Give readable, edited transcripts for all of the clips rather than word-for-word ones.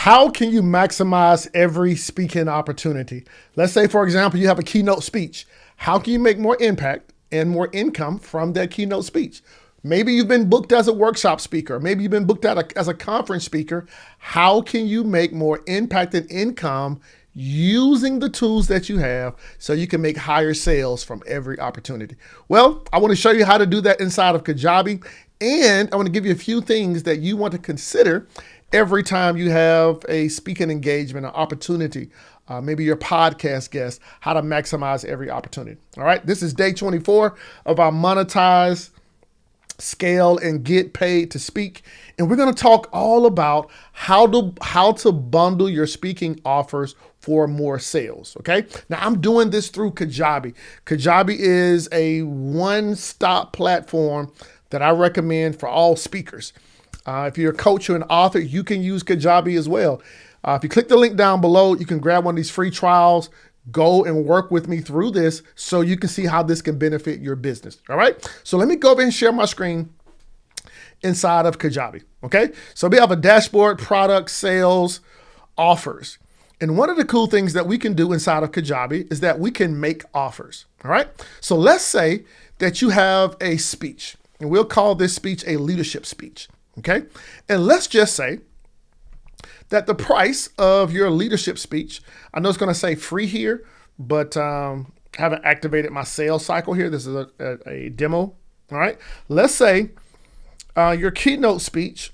How can you maximize every speaking opportunity? Let's say, for example, you have a keynote speech. How can you make more impact and more income from that keynote speech? Maybe you've been booked as a workshop speaker. Maybe you've been booked out as a conference speaker. How can you make more impact and income using the tools that you have so you can make higher sales from every opportunity? Well, I want to show you how to do that inside of Kajabi. And I want to give you a few things that you want to consider every time you have a speaking engagement, an opportunity, maybe your podcast guest, how to maximize every opportunity. All right, this is day 24 of our Monetize, Scale, and Get Paid to Speak. And we're going to talk all about how to bundle your speaking offers for more sales. Okay. Now I'm doing this through Kajabi. Kajabi is a one-stop platform that I recommend for all speakers. If you're a coach or an author, you can use Kajabi as well. If you click the link down below, you can grab one of these free trials, go and work with me through this so you can see how this can benefit your business. All right. So let me go over and share my screen inside of Kajabi. Okay. So we have a dashboard, product, sales, offers. And one of the cool things that we can do inside of Kajabi is that we can make offers. All right. So let's say that you have a speech, and we'll call this speech a leadership speech. Okay. And let's just say that the price of your leadership speech, I know it's going to say free here, but haven't activated my sales cycle here. This is a demo. All right. Let's say your keynote speech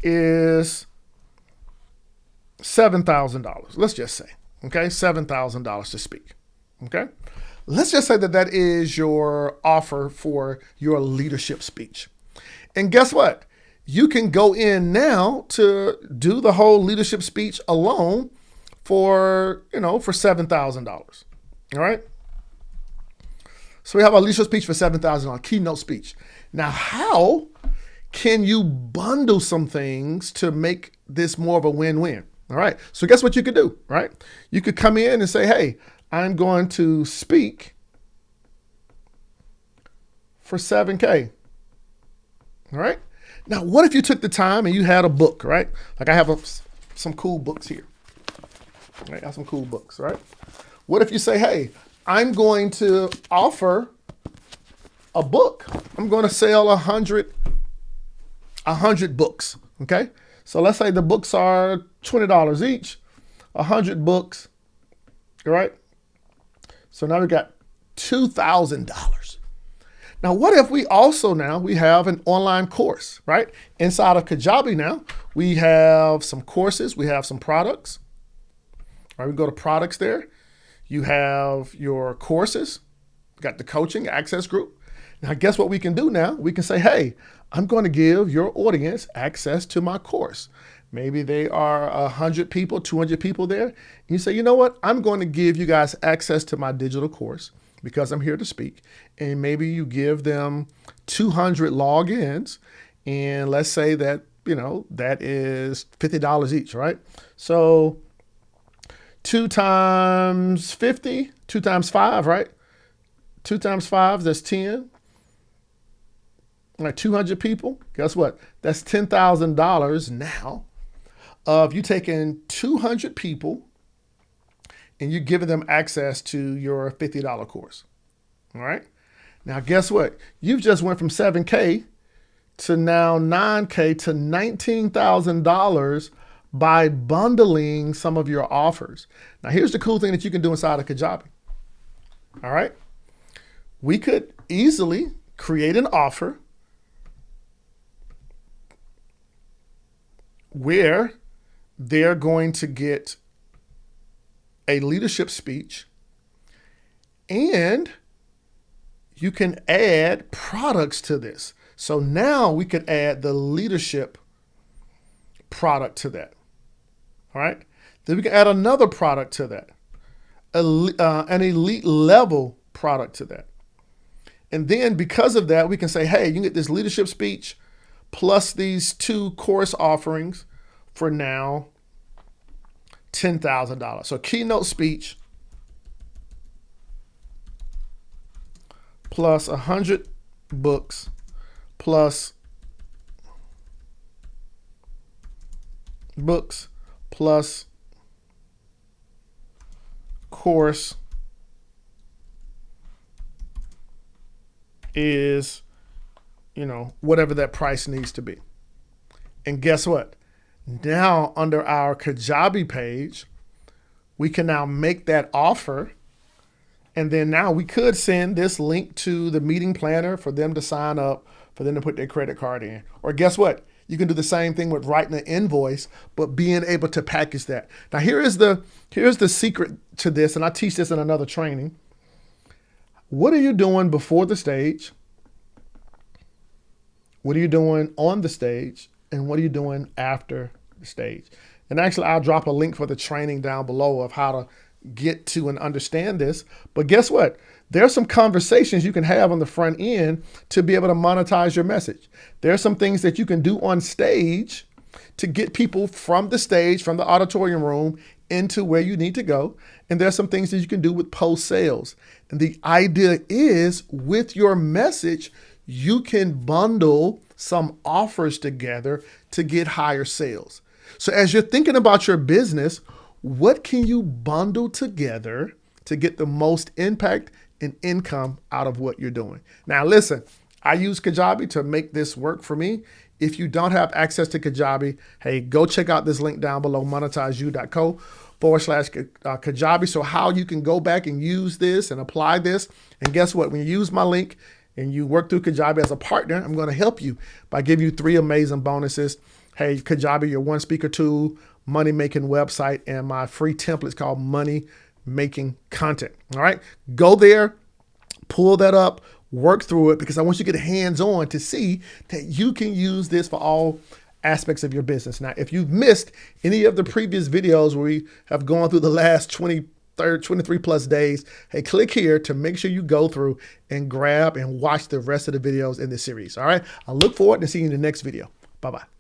is $7,000. Let's just say, okay, $7,000 to speak. Okay. Let's just say that that is your offer for your leadership speech. And guess what? You can go in now to do the whole leadership speech alone for $7,000. All right. So we have a leadership speech for $7,000, keynote speech. Now, how can you bundle some things to make this more of a win-win? All right. So guess what you could do, right? You could come in and say, hey, I'm going to speak for $7K. All right. Now, what if you took the time and you had a book, right? Like I have some cool books here. Right? I have some cool books, right? What if you say, hey, I'm going to offer a book. I'm going to sell 100 books. Okay. So let's say the books are $20 each, 100 books. All right. So now we got $2,000. Now, what if we also we have an online course, right? Inside of Kajabi now, we have some courses, we have some products. All right, we go to products there. You have your courses, got the coaching access group. Now, guess what we can do now? We can say, hey, I'm going to give your audience access to my course. Maybe they are 100 people, 200 people there. And you say, you know what? I'm going to give you guys access to my digital course because I'm here to speak. And maybe you give them 200 logins. And let's say that, that is $50 each, right? So 2 times 50, 2 times 5, right? 2 times 5, that's 10. Like 200 people, guess what? That's $10,000 now of you taking 200 people and you're giving them access to your $50 course. All right. Now, guess what? You've just went from 7K to now 9K to $19,000 by bundling some of your offers. Now, here's the cool thing that you can do inside of Kajabi. All right. We could easily create an offer where they're going to get a leadership speech and you can add products to this. So now we could add the leadership product to that. All right. Then we can add another product to that, an elite level product to that. And then because of that, we can say, hey, you can get this leadership speech plus these 2 course offerings for now $10,000. So keynote speech plus 100 books plus books plus course is, whatever that price needs to be. And guess what? Now under our Kajabi page, we can now make that offer. And then now we could send this link to the meeting planner for them to sign up, for them to put their credit card in. Or guess what? You can do the same thing with writing an invoice, but being able to package that. Now here's the secret to this, and I teach this in another training. What are you doing before the stage? What are you doing on the stage? And what are you doing after the stage? And actually, I'll drop a link for the training down below of how to get to and understand this. But guess what? There's some conversations you can have on the front end to be able to monetize your message. There are some things that you can do on stage to get people from the stage, from the auditorium room, into where you need to go. And there's some things that you can do with post sales. And the idea is, with your message, you can bundle some offers together to get higher sales. So as you're thinking about your business, what can you bundle together to get the most impact and income out of what you're doing? Now, listen, I use Kajabi to make this work for me. If you don't have access to Kajabi, hey, go check out this link down below, monetizeu.co/Kajabi. So how you can go back and use this and apply this. And guess what? When you use my link and you work through Kajabi as a partner, I'm going to help you by giving you 3 amazing bonuses. Hey, Kajabi, your one speaker tool, money making website, and my free templates called Money Making Content. All right, go there, pull that up, work through it, because I want you to get hands-on to see that you can use this for all aspects of your business. Now, if you've missed any of the previous videos where we have gone through the last 23 plus days, hey, click here to make sure you go through and grab and watch the rest of the videos in this series. All right, I look forward to seeing you in the next video. Bye-bye.